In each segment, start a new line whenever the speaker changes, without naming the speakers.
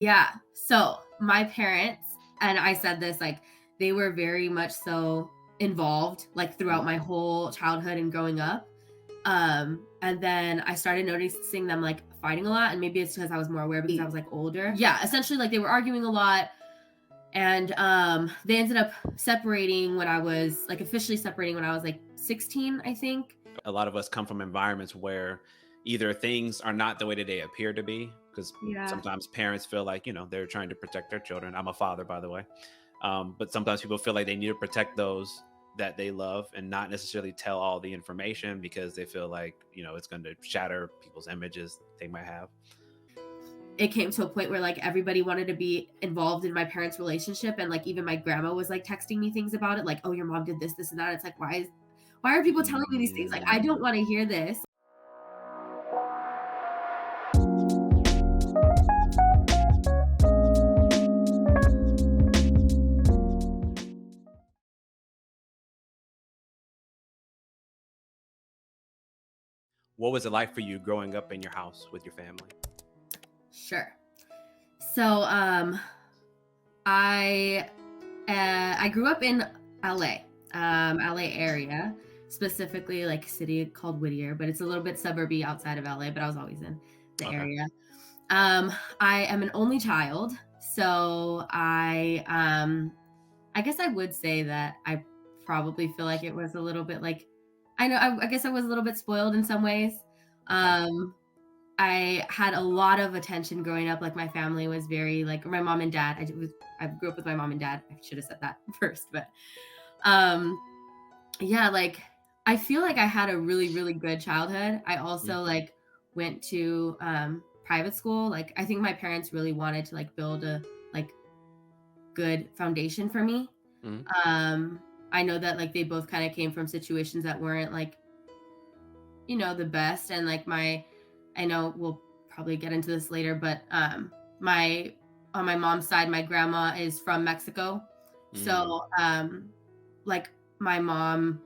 Yeah. So my parents, and I said this, like, they were very much so involved, like,
Mm,
throughout my whole childhood and growing up. And then I started noticing them like fighting a lot. And maybe it's because I was more aware because I was like older. Yeah. Essentially, like they were arguing a lot. And they ended up separating when I was like officially separating when I was like 16, I think.
a lot of us come from environments where either things are not the way that they appear to be, because
Yeah.
sometimes parents feel like, they're trying to protect their children. I'm a father, by the way. But sometimes people feel like they need to protect those that they love and not necessarily tell all the information because they feel like, it's going to shatter people's images they might have.
It came to a point where like everybody wanted to be involved in my parents' relationship, and like even my grandma was like texting me things about it, like, "Oh, your mom did this, and that." It's like, why are people telling me these things? Like, I don't
Mm.
want to hear this.
What was it like for you growing up in your house with your family?
Sure. So, I I grew up in LA, LA area, specifically like a city called Whittier, but it's a little bit suburby outside of LA, but I was always in the
Okay.
area. I am an only child, so I guess I would say that I probably feel like it was a little bit like I guess I was a little bit spoiled in some ways.
Okay.
Um, I had a lot of attention growing up. Like my family was very like my mom and dad. I grew up with my mom and dad. I should have said that first, but um, yeah, like I feel like I had a really good childhood. I
Mm,
also like went to private school. Like I think my parents really wanted to like build a like good foundation for me.
mm,
Um, I know that like they both kind of came from situations that weren't like the best. And like I know we'll probably get into this later, but my on my mom's side, my grandma is from Mexico.
mm.
So like my mom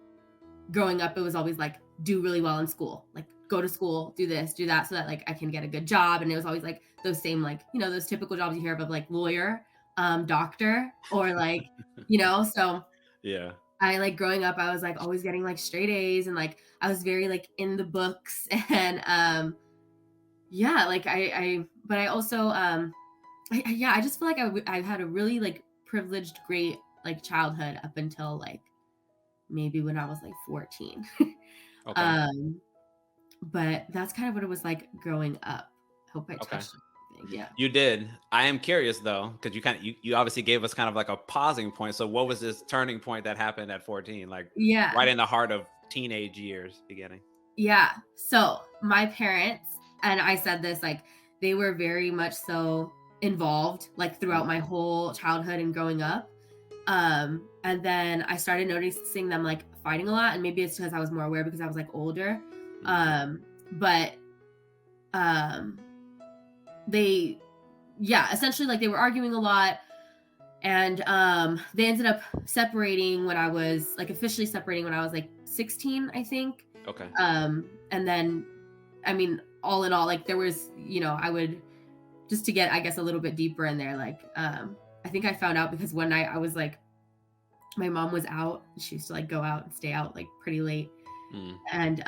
growing up, it was always like do really well in school, like go to school, do this, do that, so that like I can get a good job. And it was always like those same like those typical jobs you hear of like lawyer, doctor, or like so
Yeah.
I like growing up, I was like always getting like straight A's, and like I was very like in the books. And yeah, like but I also yeah, I just feel like I had a really like privileged, great like childhood up until like maybe when I was like 14.
Okay.
um, but that's kind of what it was like growing up. Hope I
Okay.
touched on everything. Yeah.
You did. I am curious though, because you obviously gave us kind of like a pausing point. So what was this turning point that happened at 14? Like
Yeah.
right in the heart of teenage years beginning.
Yeah. So my parents, and I said this, like they were very much so involved, like
Mm,
throughout my whole childhood and growing up. And then I started noticing them like fighting a lot, and maybe it's because I was more aware because I was like older.
mm,
But um, they, yeah, essentially like they were arguing a lot. And they ended up separating when I was like officially separating when I was like 16, I think.
okay.
And then I mean, all in all, like there was, I would just to get, I guess, a little bit deeper in there, like I think I found out because one night I was like my mom was out. She used to like go out and stay out like pretty late.
Mm,
And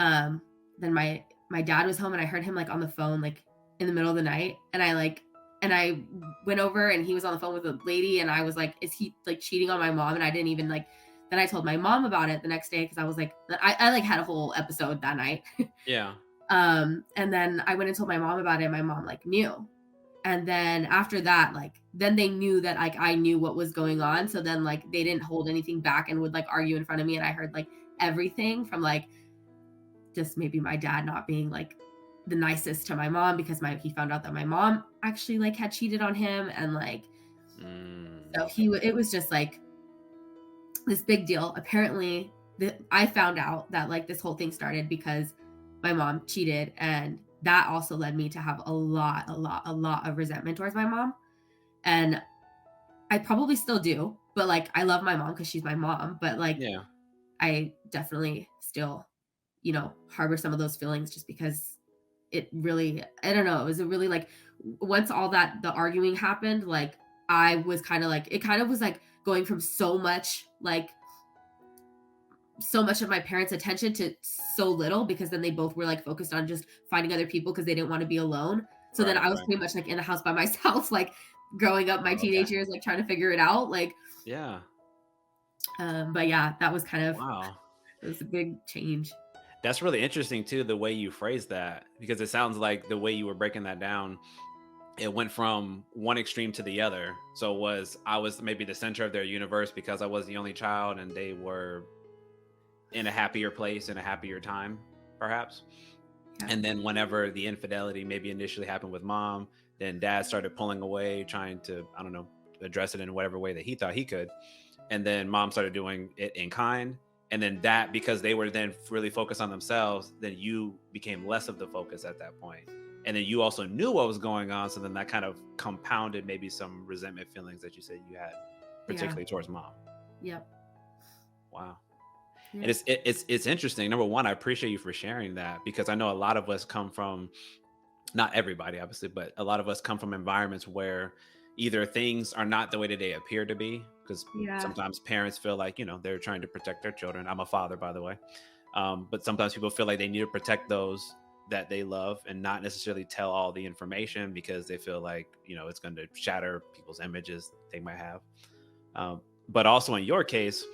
then my dad was home, and I heard him like on the phone like in the middle of the night. And I went over, and he was on the phone with a lady, and I was like, is he like cheating on my mom? And I didn't even like then I told my mom about it the next day because I was like I like had a whole episode that night.
yeah.
And then I went and told my mom about it, and my mom like knew. And then after that, like then they knew that like I knew what was going on. So then like they didn't hold anything back and would like argue in front of me. And I heard like everything from like just maybe my dad not being like the nicest to my mom because my he found out that my mom actually like had cheated on him. And like
Mm,
so it was just like this big deal. Apparently, I found out that like this whole thing started because my mom cheated, and that also led me to have a lot of resentment towards my mom. And I probably still do, but like I love my mom because she's my mom. But like
yeah.
I definitely still, harbor some of those feelings just because it really, I don't know, it was a really like once all that the arguing happened, like I was kind of like it kind of was like going from so much of my parents' attention to so little because then they both were like focused on just finding other people because they didn't want to be alone. So then
Right,
I was
right.
pretty much like in the house by myself, like growing up my
Oh, okay.
teenage years, like trying to figure it out.
Yeah.
But yeah, that was kind of
Wow.
it was a big change.
That's really interesting too, the way you phrase that, because it sounds like the way you were breaking that down, it went from one extreme to the other. So I was maybe the center of their universe because I was the only child and they were in a happier place in a happier time, perhaps.
Yeah.
And then whenever the infidelity maybe initially happened with mom, then dad started pulling away, trying to, I don't know, address it in whatever way that he thought he could. And then mom started doing it in kind. And then that, because they were then really focused on themselves, then you became less of the focus at that point. And then you also knew what was going on. So then that kind of compounded maybe some resentment feelings that you said you had,
Yeah.
particularly towards mom.
Yep.
Wow. And
Yeah.
it's interesting. Number one, I appreciate you for sharing that because I know a lot of us come from, not everybody obviously, but a lot of us come from environments where either things are not the way that they appear to be, because
Yeah.
sometimes parents feel like, they're trying to protect their children. I'm a father, by the way. But sometimes people feel like they need to protect those that they love and not necessarily tell all the information because they feel like, it's going to shatter people's images they might have. But also in your case,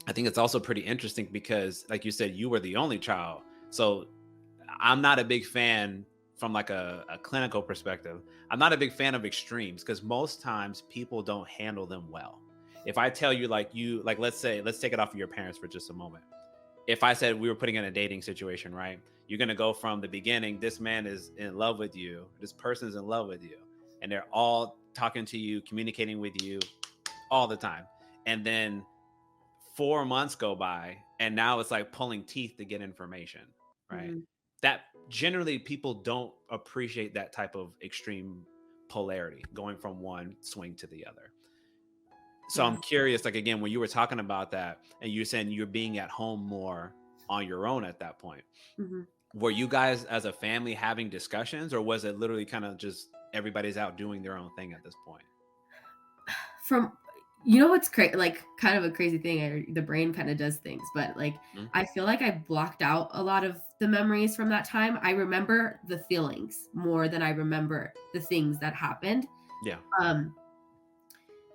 I think it's also pretty interesting because, like you said, you were the only child. So I'm not a big fan from like a clinical perspective. I'm not a big fan of extremes because most times people don't handle them well. If I tell you, like, let's take it off of your parents for just a moment. If I said we were putting in a dating situation, right? You're going to go from the beginning, this man is in love with you, this person is in love with you, and they're all talking to you, communicating with you all the time. And then 4 months go by and now it's like pulling teeth to get information, right?
Mhm.
That generally people don't appreciate that type of extreme polarity going from one swing to the other. So I'm
Yeah.
curious, like again, when you were talking about that and you're saying you're being at home more on your own at that point,
Mhm.
were you guys as a family having discussions or was it literally kind of just everybody's out doing their own thing at this point?
From you know what's like kind of a crazy thing, the brain kind of does things, but like
Mhm.
I feel like I blocked out a lot of the memories from that time. I remember the feelings more than I remember the things that happened.
Yeah.
Um,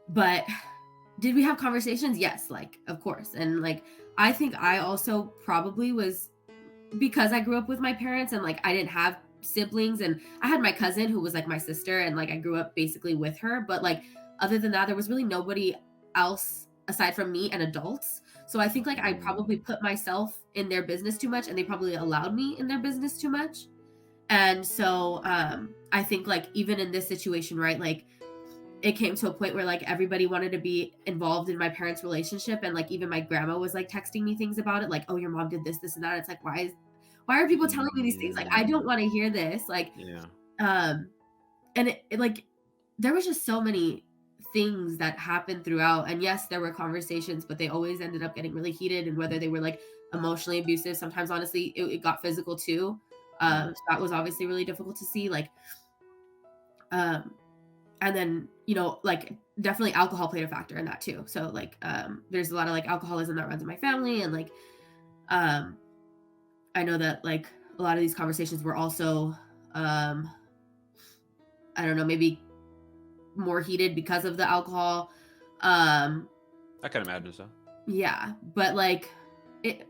but did we have conversations? Yes, like of course. And like I think I also probably was because I grew up with my parents and like I didn't have siblings and I had my cousin who was like my sister and like I grew up basically with her, but like other than that there was really nobody else aside from me and adults. So I think like I probably
Mm,
put myself in their business too much and they probably allowed me in their business too much. And so I think like even in this situation, right? Like it came to a point where like everybody wanted to be involved in my parents' relationship and like even my grandma was like texting me things about it like, oh, your mom did this and that. It's like why are people telling me these things? Like I don't
mm,
want to hear this. Like
yeah.
um and like there was just so many things that happened throughout, and yes there were conversations but they always ended up getting really heated, and whether they were like emotionally abusive, sometimes honestly it got physical too.
Mm.
So that was obviously really difficult to see, like um and then like definitely alcohol played a factor in that too. So like there's a lot of like alcoholism that runs in my family, and like um I know that like a lot of these conversations were also um I don't know, maybe more heated because of the alcohol. um
I can imagine so.
yeah, but like it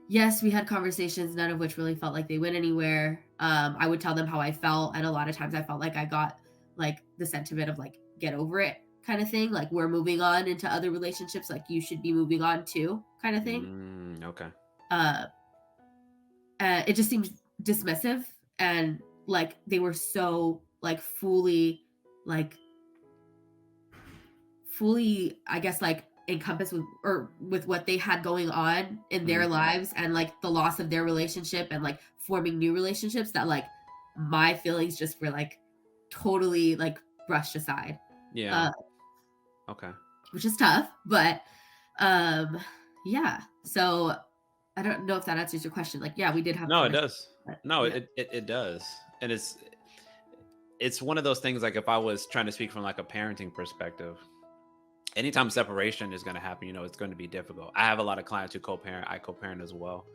yes, we had conversations, none of which really felt like they went anywhere. I would tell them how I felt, and a lot of times I felt like I got like the sentiment of like get over it kind of thing, like we're moving on into other relationships, like you should be moving on too kind of thing.
Okay.
uh it just seemed dismissive, and like they were so like like fully, I guess, like encompassed with or with what they had going on in their
Mhm.
lives and like the loss of their relationship and like forming new relationships, that like my feelings just were like totally like brushed aside.
Yeah.
uh
Okay.
which is tough, but um yeah, so I don't know if that answers your question. Like yeah, we did have
No, it
conversations,
does.
but
No,
yeah.
it does. And it's one of those things, like if I was trying to speak from like a parenting perspective, anytime separation is going to happen, it's going to be difficult. I have a lot of clients who co-parent. I co-parent as well.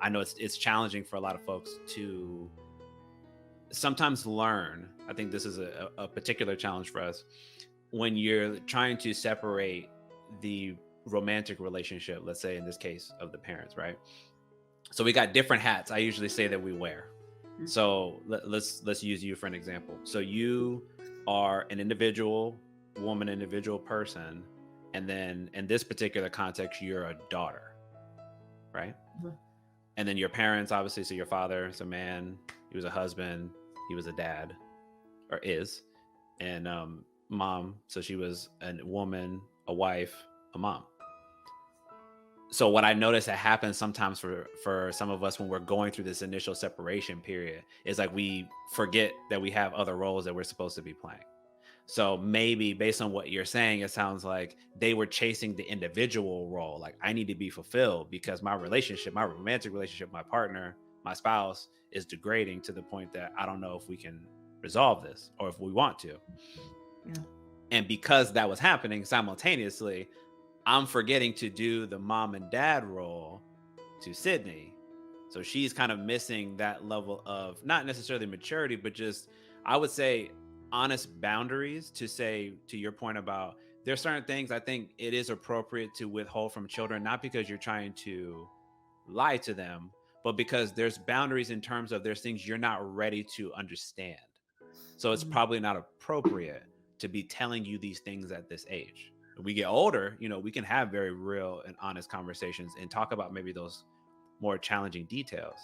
I know it's challenging for a lot of folks to sometimes learn. I think this is a particular challenge for us when you're trying to separate the romantic relationship, let's say in this case of the parents, right? So we got different hats I usually say that we wear.
Mhm.
So let's use you for an example. So you are an individual woman, individual person, and then in this particular context, you're a daughter, right?
Mhm.
And then your parents, obviously, so your father is a man, he was a husband, he was a dad, or is, and mom, so she was a woman, a wife, a mom. So what I notice that happens sometimes for some of us when we're going through this initial separation period is like we forget that we have other roles that we're supposed to be playing. So maybe based on what you're saying, it sounds like they were chasing the individual role. Like I need to be fulfilled because my relationship, my romantic relationship, my partner, my spouse is degrading to the point that I don't know if we can resolve this or if we want to.
Yeah.
And because that was happening simultaneously, I'm forgetting to do the mom and dad role to Sydney. So she's kind of missing that level of not necessarily maturity, but just, I would say, honest boundaries to say, to your point about there's certain things I think it is appropriate to withhold from children, not because you're trying to lie to them, but because there's boundaries in terms of there's things you're not ready to understand. So it's
Mhm.
probably not appropriate to be telling you these things at this age. When we get older, we can have very real and honest conversations and talk about maybe those more challenging details.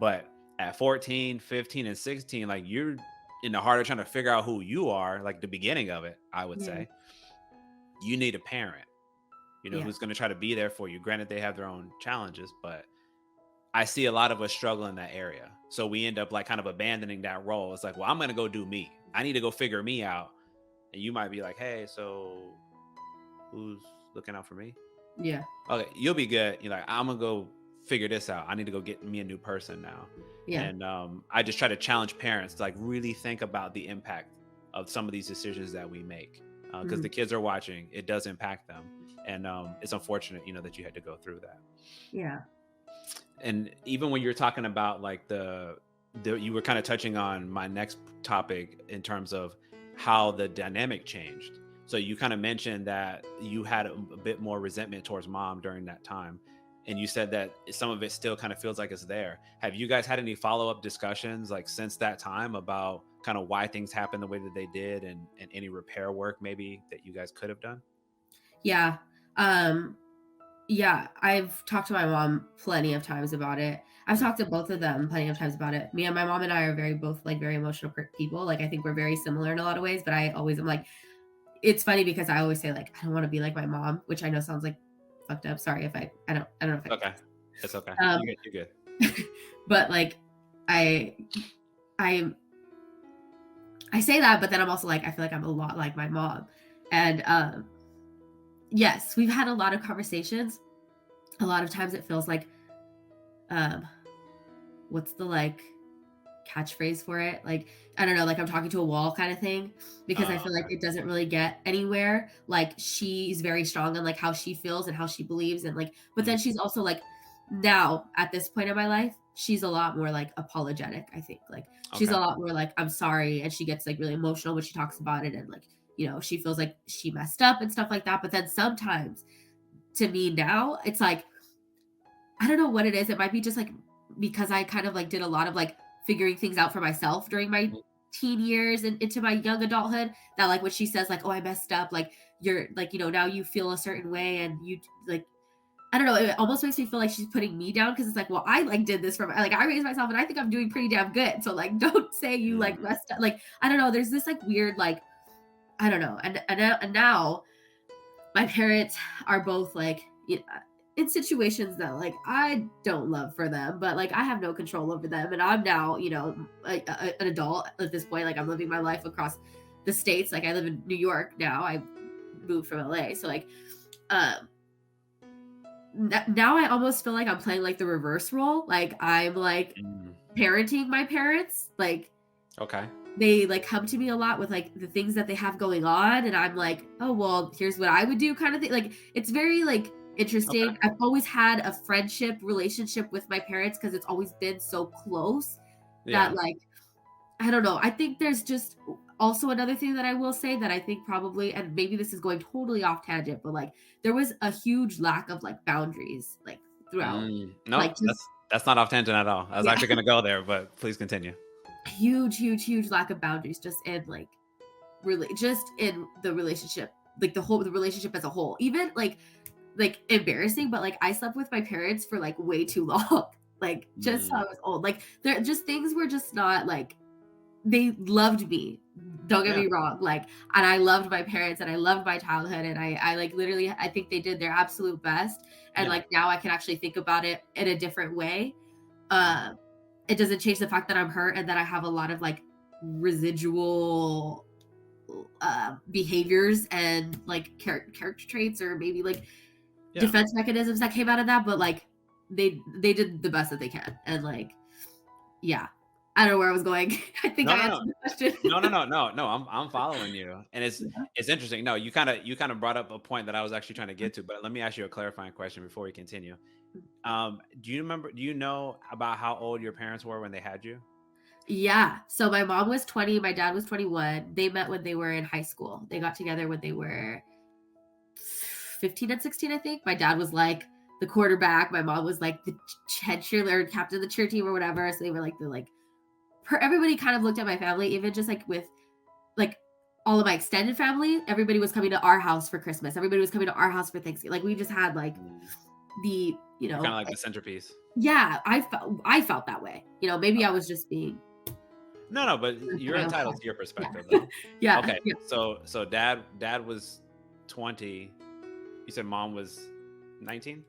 But at 14, 15, and 16, like you're in the heart of trying to figure out who you are, like the beginning of it, I would
Yeah.
say, you need a parent,
Yeah.
who's going to try to be there for you. Granted, they have their own challenges, but I see a lot of us struggle in that area. So we end up like kind of abandoning that role. It's like, well, I'm going to go do me. I need to go figure me out. And you might be like, hey, so who's looking out for me?
Yeah.
Okay, you'll be good. You're like, I'm gonna go figure this out. I need to go get me a new person now.
Yeah.
And I just try to challenge parents to like really think about the impact of some of these decisions that we make because
Mhm.
the kids are watching. It does impact them, and it's unfortunate, that you had to go through that.
Yeah.
And even when you're talking about like you were kind of touching on my next topic in terms of how the dynamic changed. So you kind of mentioned that you had a bit more resentment towards mom during that time. And you said that some of it still kind of feels like it's there. Have you guys had any follow-up discussions like since that time about kind of why things happened the way that they did and any repair work maybe that you guys could have done?
Yeah. Um, yeah, I've talked to my mom plenty of times about it. I've
Mm.
talked to both of them plenty of times about it. Me and my mom and I are both like very emotional people. Like I think we're very similar in a lot of ways, but I always am like, it's funny because I always say like I don't want to be like my mom, which I know sounds like fucked up. Sorry if I don't know if I make
Okay.
sense.
It's okay.
Um,
You're good.
but like I I I say that, but then I'm also like I feel like I'm a lot like my mom. And yes, we've had a lot of conversations. A lot of times it feels like um what's the like catchphrase for it? Like, I don't know, like I'm talking to a wall kind of thing because I feel like
Okay.
it doesn't really get anywhere. Like she's very strong on like how she feels and how she believes and like but
Mhm.
then she's also like now at this point in my life, she's a lot more like apologetic, I think. Like she's
Okay.
a lot more like I'm sorry and she gets like really emotional when she talks about it and like, she feels like she messed up and stuff like that. But then sometimes to me now, it's like I don't know what it is. It might be just like because I kind of like did a lot of like figuring things out for myself during my
Mhm.
teen years and into my young adulthood that like when she says like, "Oh, I messed up," like you're like, now you feel a certain way and you like I don't know, it almost makes me feel like she's putting me down because it's like, well, I like did this like I raised myself and I think I'm doing pretty damn good. So like don't say you like
Mm.
messed up. Like I don't know, there's this like weird like I don't know. And now my parents are both like in situations that like I don't love for them, but like I have no control over them, and I'm now an adult at this point. Like I'm living my life across the states. Like I live in New York now. I moved from LA, so like um now I almost feel like I'm playing like the reverse role. Like I'm like
Mm.
parenting my parents, like
Okay.
They like come to me a lot with like the things that they have going on, and I'm like, oh well, here's what I would do, kind of thing. Like it's very like
Okay.
interesting. I've always had a friendship relationship with my parents because it's always been so close that
Yeah.
like I don't know. I think there's just also another thing that I will say that I think probably, and maybe this is going totally off tangent, but like there was a huge lack of like boundaries like throughout.
Nope,
Like just
that's not off tangent at all. I was
yeah,
actually gonna go there, but please continue.
huge lack of boundaries just in like really just in the relationship, like the relationship as a whole. Even like embarrassing, but like I slept with my parents for like way too long. Like just so I
Mm,
was old. Like there just things were just not like they loved me. Don't get
yeah,
me wrong. Like, and I loved my parents and I loved my childhood. And I like literally, I think they did their absolute best. And
yeah.
like now I can actually think about it in a different way.
Mhm.
Uh, it doesn't change the fact that I'm hurt and that I have a lot of like residual behaviors and like character traits or maybe like
Yeah.
defense mechanisms that came out of that. But like they did the best that they can. And like, yeah, I don't know where I was going. I think
No,
I
no, no.
answered the question.
No, I'm following you, and it's interesting. No, you kinda brought up a point that I was actually trying to get to, but let me ask you a clarifying question before we continue. Do you know about how old your parents were when they had you?
Yeah. So my mom was 20, my dad was 21. They met when they were in high school. They got together when they were 15 and 16, I think. My dad was like the quarterback. My mom was like the head cheerleader, captain of the cheer team or whatever. So they were like the like everybody kind of looked at my family, even just like with like all of my extended family. Everybody was coming to our house for Christmas. Everybody was coming to our house for Thanksgiving. Like we just had like
Mm.
the,
You're kinda like the centerpiece.
yeah, I felt that way. Maybe I
Okay.
was just being
No, no, but
for
you're
my own
entitled
side.
to your
Yeah.
perspective, though.
Yeah.
Okay,
Yeah.
so dad was 20. You said mom was 19?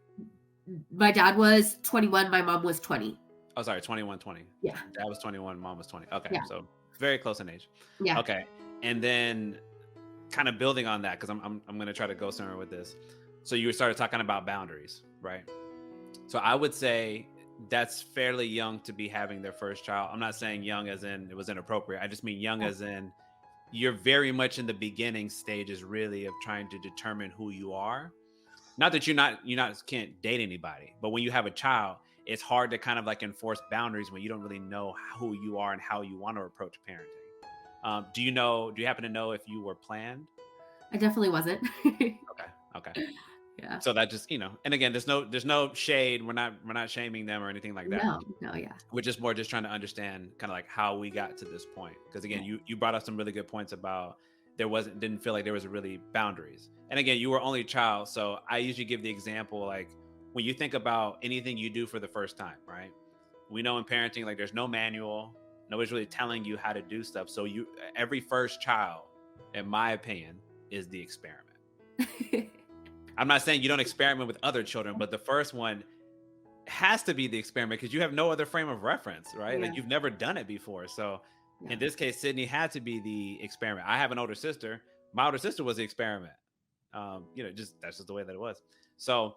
My dad was 21, my mom was 20.
Oh, sorry, 21, 20.
Yeah.
Dad was 21, mom was 20. Okay,
Yeah.
so very close in age.
Yeah.
Okay, and then kind of building on that, because I'm gonna try to go somewhere with this. So you started talking about boundaries, right? So I would say that's fairly young to be having their first child. I'm not saying young as in it was inappropriate. I just mean young as in you're very much in the beginning stages, really, of trying to determine who you are. Not that you're not can't date anybody, but when you have a child, it's hard to kind of like enforce boundaries when you don't really know who you are and how you want to approach parenting. Do you know? Do you happen to know if you were planned?
I definitely wasn't.
Okay, okay.
Yeah.
So that just and again, there's no shade. We're not shaming them or anything like that.
No, no, yeah.
We're just more just trying to understand kind of like how we got to this point. Because again, you brought up some really good points about didn't feel like there was really boundaries. And again, you were only a child, so I usually give the example like when you think about anything you do for the first time, right? We know in parenting like there's no manual, nobody's really telling you how to do stuff. So every first child, in my opinion, is the experiment. I'm not saying you don't experiment with other children, but the first one has to be the experiment because you have no other frame of reference, right?
Yeah.
Like you've never done it before. So in
Yeah.
this case, Sydney had to be the experiment. I have an older sister. My older sister was the experiment. Just that's just the way that it was. So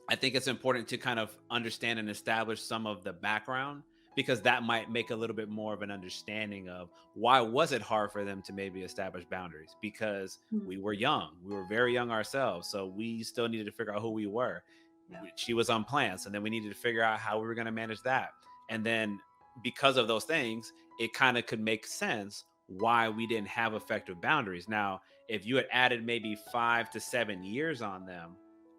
I think it's important to kind of understand and establish some of the background because that might make a little bit more of an understanding of why was it hard for them to maybe establish boundaries because
Mm.
we were young. We were very young ourselves. So we still needed to figure out who we were.
Yeah.
She was unplanned. So then we needed to figure out how we were going to manage that. And then because of those things, it kind of could make sense why we didn't have effective boundaries. Now, if you had added maybe 5 to 7 years on them,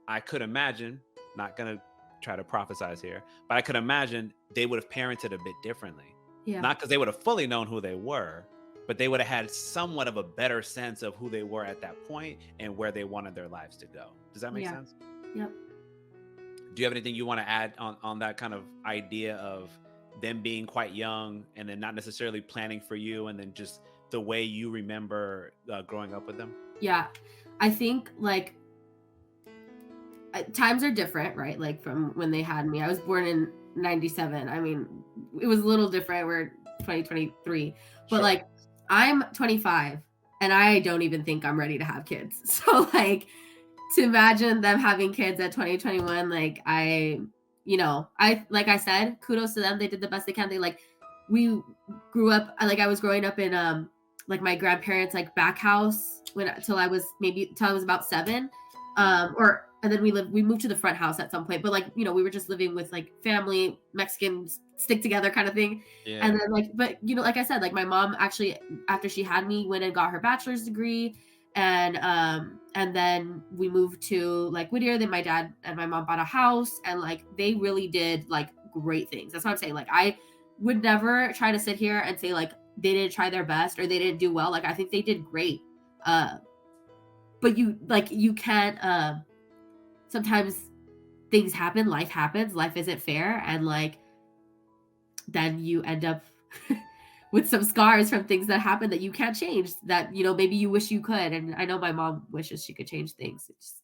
I could imagine, not going to try to prophesize here, but I could imagine they would have parented a bit differently.
Yeah.
Not because they would have fully known who they were, but they would have had somewhat of a better sense of who they were at that point and where they wanted their lives to go. Does that make
Yeah.
sense?
Yep.
Do you have anything you want to add on that kind of idea of them being quite young and then not necessarily planning for you and then just the way you remember growing up with them?
Yeah. I think like times are different, right? Like from when they had me. I was born in 97. I mean, it was a little different. We're 2023. But
Sure.
like I'm 25 and I don't even think I'm ready to have kids. So like to imagine them having kids at 2021, like I like I said, kudos to them. They did the best they can. They like we grew up, like I was growing up in like my grandparents like back house when till I was maybe till I was about 7.
Mm,
Or and then we moved to the front house at some point, but like, we were just living with like family, Mexicans stick together kind of thing. And
yeah.
then like, but like I said, like my mom actually, after she had me, went and got her bachelor's degree. And then we moved to like Whittier. Then my dad and my mom bought a house, and like they really did like great things. That's what I'm saying. Like I would never try to sit here and say like they didn't try their best or they didn't do well. Like I think they did great. Uh, but you can't. Sometimes things happen, life happens, life isn't fair, and like then you end up with some scars from things that happen that you can't change. That maybe you wish you could. And I know my mom wishes she could change things. It's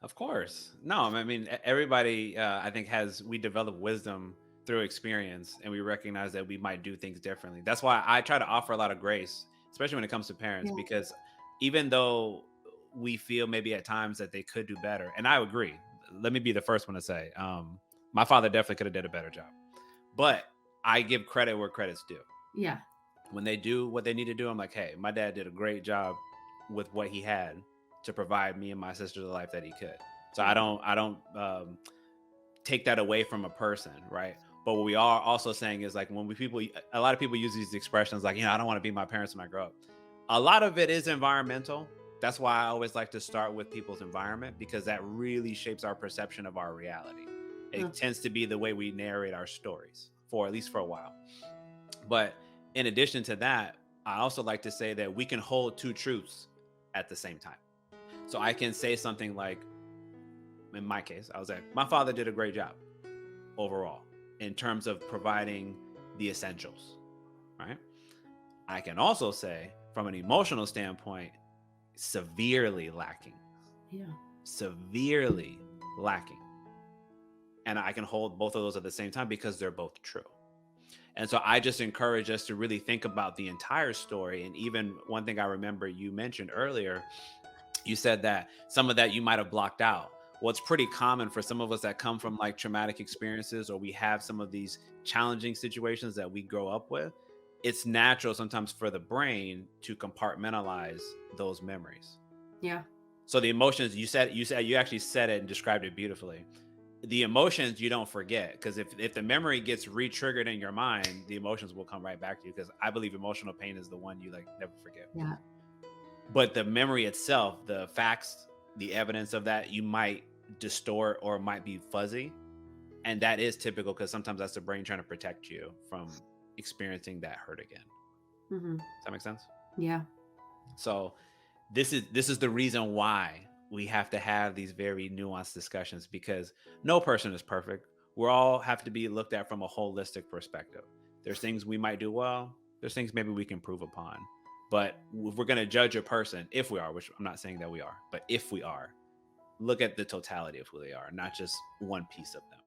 Of course. No, I mean, everybody, I think, we develop wisdom through experience, and we recognize that we might do things differently. That's why I try to offer a lot of grace, especially when it comes to parents,
yeah,
because even though we feel maybe at times that they could do better, and I agree, let me be the first one to say, my father definitely could have did a better job, but I give credit where credit's due.
yeah,
When they do what they need to do, I'm like, hey, my dad did a great job with what he had to provide me and my sister the life that he could. So I don't take that away from a person, right? But what we are also saying is like a lot of people use these expressions like, I don't want to be my parents when I grow up. A lot of it is environmental. That's why I always like to start with people's environment, because that really shapes our perception of our reality.
uh,
It tends to be the way we narrate our stories, for at least for a while. But in addition to that, I also like to say that we can hold two truths at the same time. So I can say something like, in my case, I was like, my father did a great job overall in terms of providing the essentials, right? I can also say, from an emotional standpoint, severely lacking,
yeah,
severely lacking. And I can hold both of those at the same time because they're both true. And so I just encourage us to really think about the entire story. And even one thing I remember you mentioned earlier, you said that some of that you might have blocked out. Well, it's pretty common for some of us that come from like traumatic experiences, or we have some of these challenging situations that we grow up with. It's natural sometimes for the brain to compartmentalize those memories.
yeah,
So the emotions you actually said it and described it beautifully. The emotions you don't forget, because if the memory gets re-triggered in your mind, the emotions will come right back to you, because I believe emotional pain is the one you like never forget.
yeah,
But the memory itself, the facts, the evidence of that, you might distort or might be fuzzy. And that is typical, because sometimes that's the brain trying to protect you from experiencing that hurt again.
hmm,
Does that make sense?
yeah,
So this is the reason why we have to have these very nuanced discussions, because no person is perfect. We all have to be looked at from a holistic perspective. There's things we might do well, there's things maybe we can improve upon. But if we're going to judge a person, if we are, which I'm not saying that we are, but if we are, look at the totality of who they are, not just one piece of them.